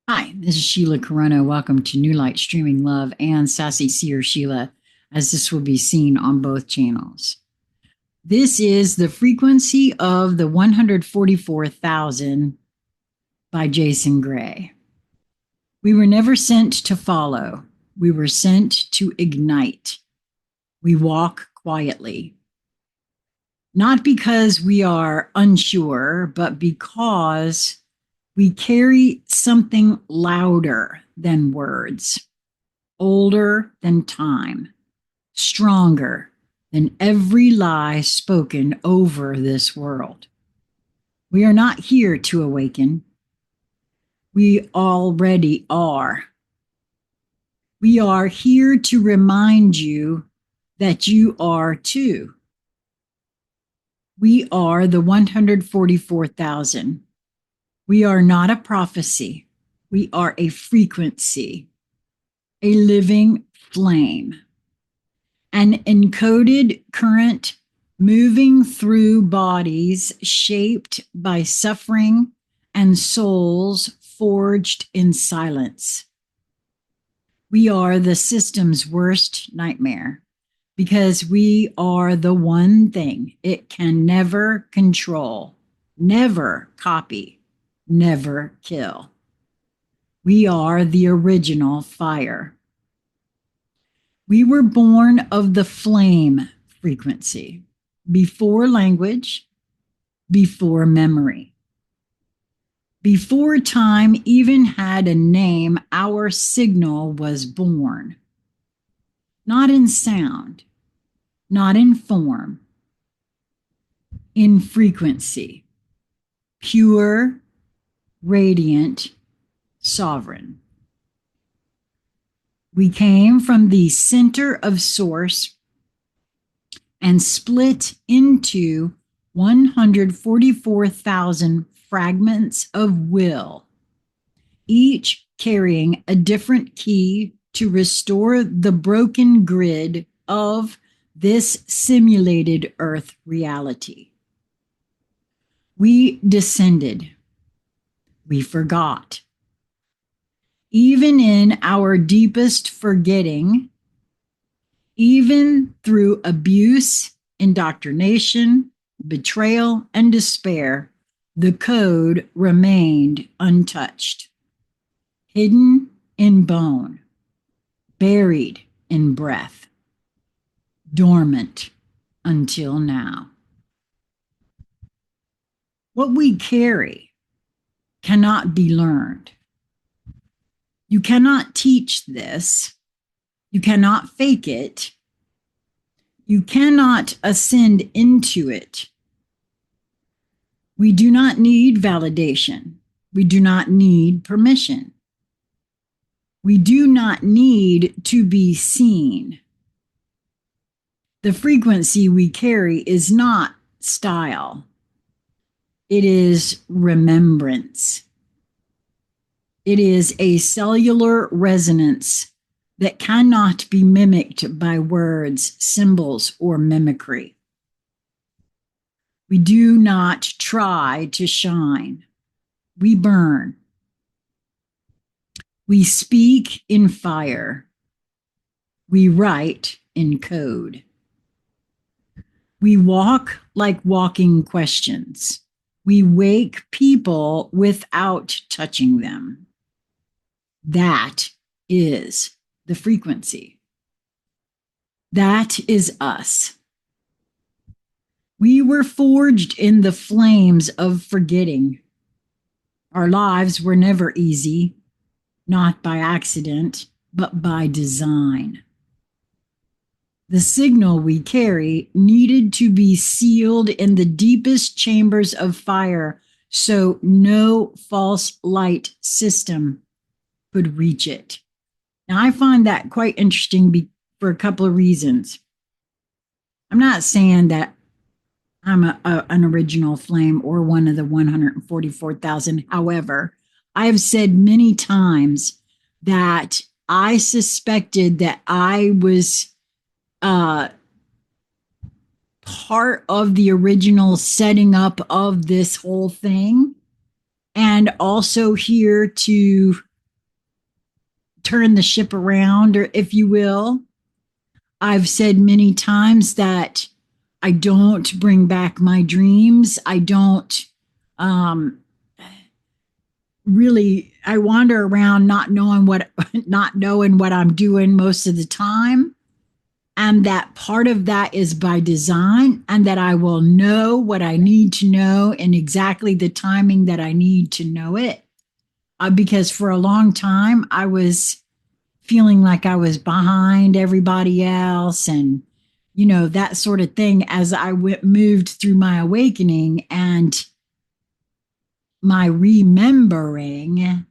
Hi, this is Sheila Corona. Welcome to New Light Streaming Love and Sassy Seer Sheila, as this will be seen on both channels. This is the frequency of the 144,000 by Jason Gray. We were never sent to follow. We were sent to ignite. We walk quietly. Not because we are unsure, but because we carry something louder than words, older than time, stronger than every lie spoken over this world. We are not here to awaken. We already are. We are here to remind you that you are too. We are the 144,000. We are not a prophecy. We are a frequency, a living flame, an encoded current moving through bodies shaped by suffering and souls forged in silence. We are the system's worst nightmare because we are the one thing it can never control, never copy, never kill. We are the original fire. We were born of the flame frequency, before language, before memory. Before time even had a name, our signal was born. Not in sound, not in form, in frequency. Pure, radiant, sovereign. We came from the center of source and split into 144,000 fragments of will, each carrying a different key to restore the broken grid of this simulated Earth reality. We descended. We forgot. Even in our deepest forgetting, even through abuse, indoctrination, betrayal, and despair, the code remained untouched, hidden in bone, buried in breath, dormant until now. What we carry cannot be learned. You cannot teach this. You cannot fake it. You cannot ascend into it. We do not need validation. We do not need permission. We do not need to be seen. The frequency we carry is not style. It is remembrance. It is a cellular resonance that cannot be mimicked by words, symbols, or mimicry. We do not try to shine. We burn. We speak in fire. We write in code. We walk like walking questions. We wake people without touching them. That is the frequency. That is us. We were forged in the flames of forgetting. Our lives were never easy, not by accident, but by design. The signal we carry needed to be sealed in the deepest chambers of fire so no false light system could reach it. Now, I find that quite interesting for a couple of reasons. I'm not saying that I'm an original flame or one of the 144,000. However, I have said many times that I suspected that I was part of the original setting up of this whole thing, and also here to turn the ship around, or if you will. I've said many times that I don't bring back my dreams. I don't um, really, I wander around not knowing what not knowing what I'm doing most of the time. And that part of that is by design, and that I will know what I need to know in exactly the timing that I need to know it. Because for a long time, I was feeling like I was behind everybody else, and, that sort of thing, as I moved through my awakening and my remembering.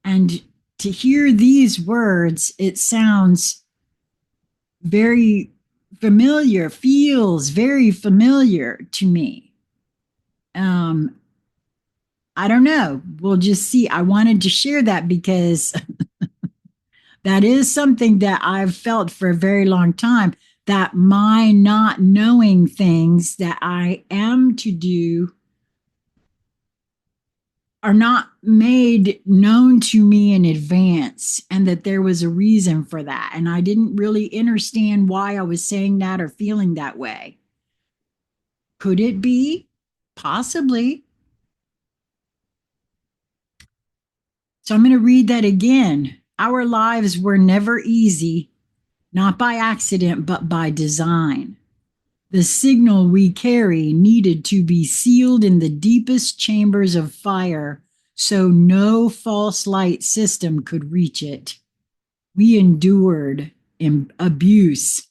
And to hear these words, it sounds very familiar, feels very familiar to me. I don't know. We'll just see. I wanted to share that because that is something that I've felt for a very long time, that my not knowing things that I am to do are not made known to me in advance, and that there was a reason for that. And I didn't really understand why I was saying that or feeling that way. Could it be? Possibly. So I'm going to read that again. Our lives were never easy, not by accident, but by design. The signal we carry needed to be sealed in the deepest chambers of fire so no false light system could reach it. We endured abuse,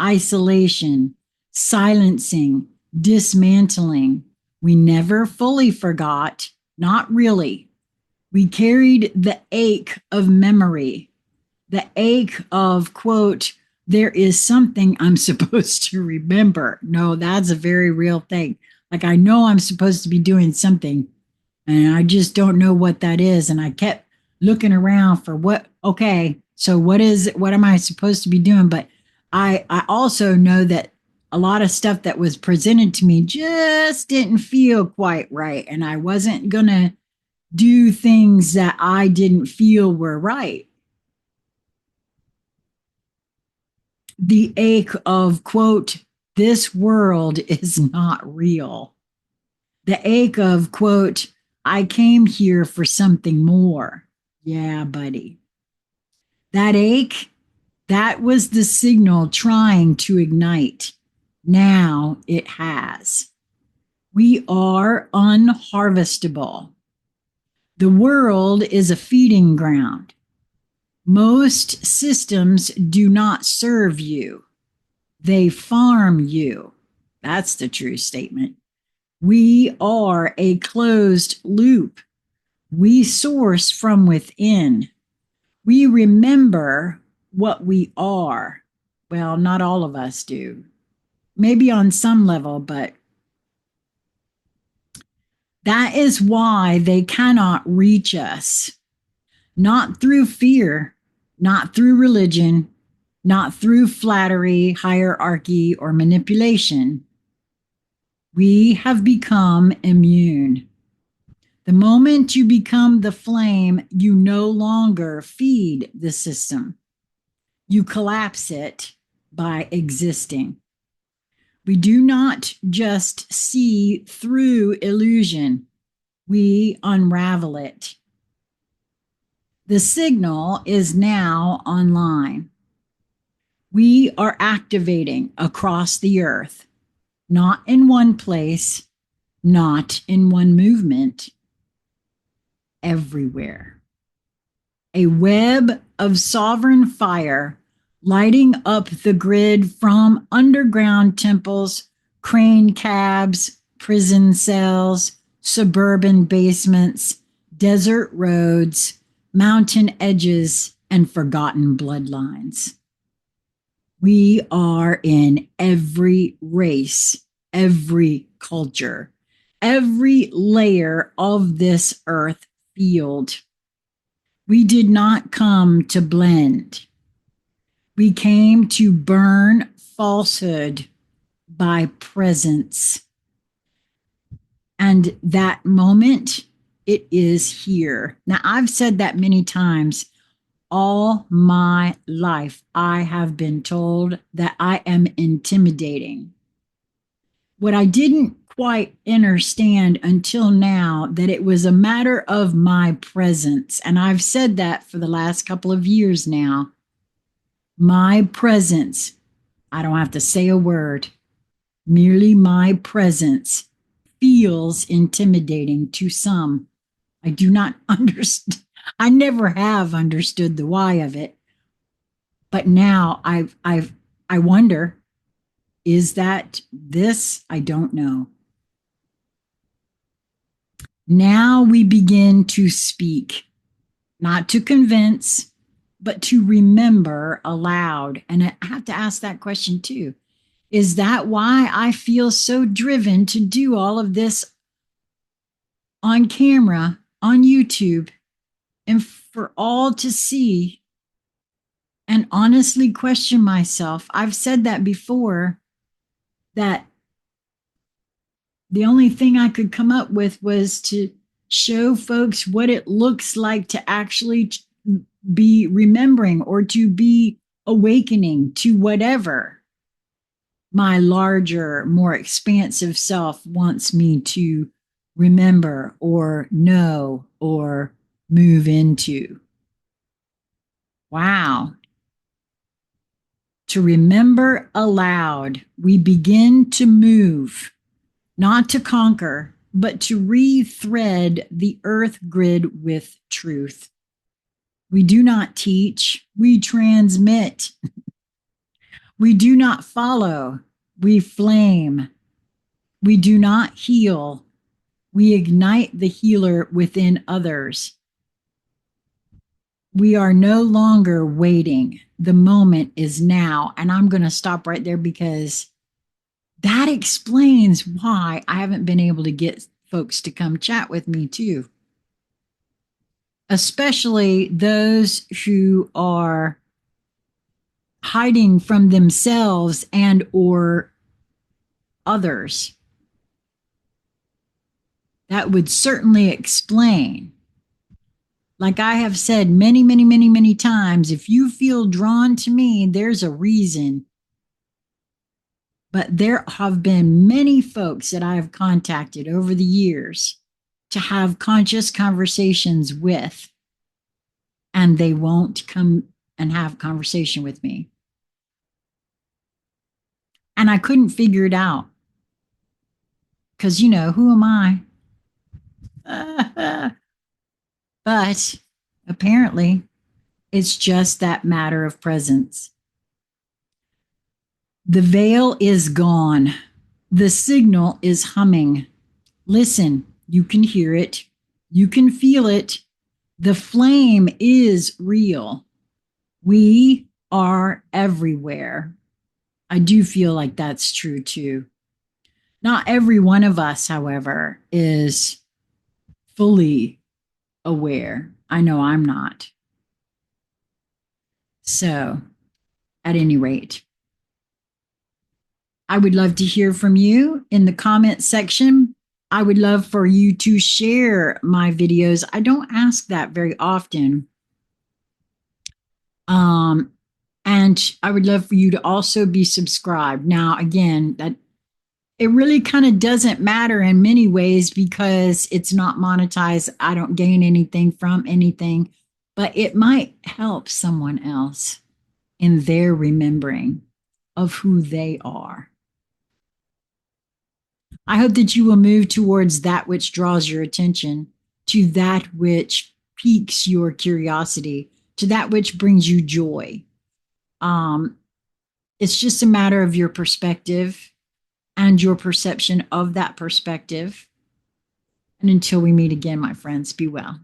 isolation, silencing, dismantling. We never fully forgot, not really. We carried the ache of memory, the ache of, quote, there is something I'm supposed to remember. No, that's a very real thing. Like, I know I'm supposed to be doing something, and I just don't know what that is. And I kept looking around for okay, so what am I supposed to be doing? But I also know that a lot of stuff that was presented to me just didn't feel quite right. And I wasn't going to do things that I didn't feel were right. The ache of, quote, this world is not real. The ache of, quote, I came here for something more. Yeah, buddy. That ache, that was the signal trying to ignite. Now it has. We are unharvestable. The world is a feeding ground. Most systems do not serve you. They farm you. That's the true statement. We are a closed loop. We source from within. We remember what we are. Well, not all of us do. Maybe on some level, but that is why they cannot reach us. Not through fear, not through religion, not through flattery, hierarchy, or manipulation. We have become immune. The moment you become the flame, you no longer feed the system. You collapse it by existing. We do not just see through illusion, we unravel it. The signal is now online. We are activating across the earth, not in one place, not in one movement, everywhere. A web of sovereign fire lighting up the grid from underground temples, crane cabs, prison cells, suburban basements, desert roads, mountain edges, and forgotten bloodlines. We are in every race, every culture, every layer of this earth field. We did not come to blend. We came to burn falsehood by presence. And that moment, it is here. Now, I've said that many times. all my life, I have been told that I am intimidating. What I didn't quite understand until now, that it was a matter of my presence. And I've said that for the last couple of years now. My presence, I don't have to say a word, merely my presence feels intimidating to some. I do not understand. I never have understood the why of it. But now I wonder, is that this? I don't know. Now we begin to speak, not to convince, but to remember aloud. And I have to ask that question too. Is that why I feel so driven to do all of this on camera, on YouTube, and for all to see and honestly question myself? I've said that before, that the only thing I could come up with was to show folks what it looks like to actually be remembering or to be awakening to whatever my larger, more expansive self wants me to remember or know or move into. Wow. To remember aloud, we begin to move, not to conquer, but to rethread the earth grid with truth. We do not teach, we transmit. We do not follow, we flame. We do not heal, we ignite the healer within others. We are no longer waiting. The moment is now. And I'm going to stop right there, because that explains why I haven't been able to get folks to come chat with me too. Especially those who are hiding from themselves and or others. That would certainly explain. Like I have said many, many, many, many times, if you feel drawn to me, there's a reason. But there have been many folks that I have contacted over the years to have conscious conversations with, and they won't come and have conversation with me. And I couldn't figure it out. Because, you know, who am I? But apparently, it's just that matter of presence. The veil is gone. The signal is humming. Listen, you can hear it. You can feel it. The flame is real. We are everywhere. I do feel like that's true too. Not every one of us, however, is fully aware. I know I'm not. So, at any rate, I would love to hear from you in the comment section. I would love for you to share my videos. I don't ask that very often. And I would love for you to also be subscribed. Now, again, that it really kind of doesn't matter in many ways, because it's not monetized. I don't gain anything from anything, but it might help someone else in their remembering of who they are. I hope that you will move towards that which draws your attention, to that which piques your curiosity, to that which brings you joy. It's just a matter of your perspective and your perception of that perspective. And until we meet again, my friends, be well.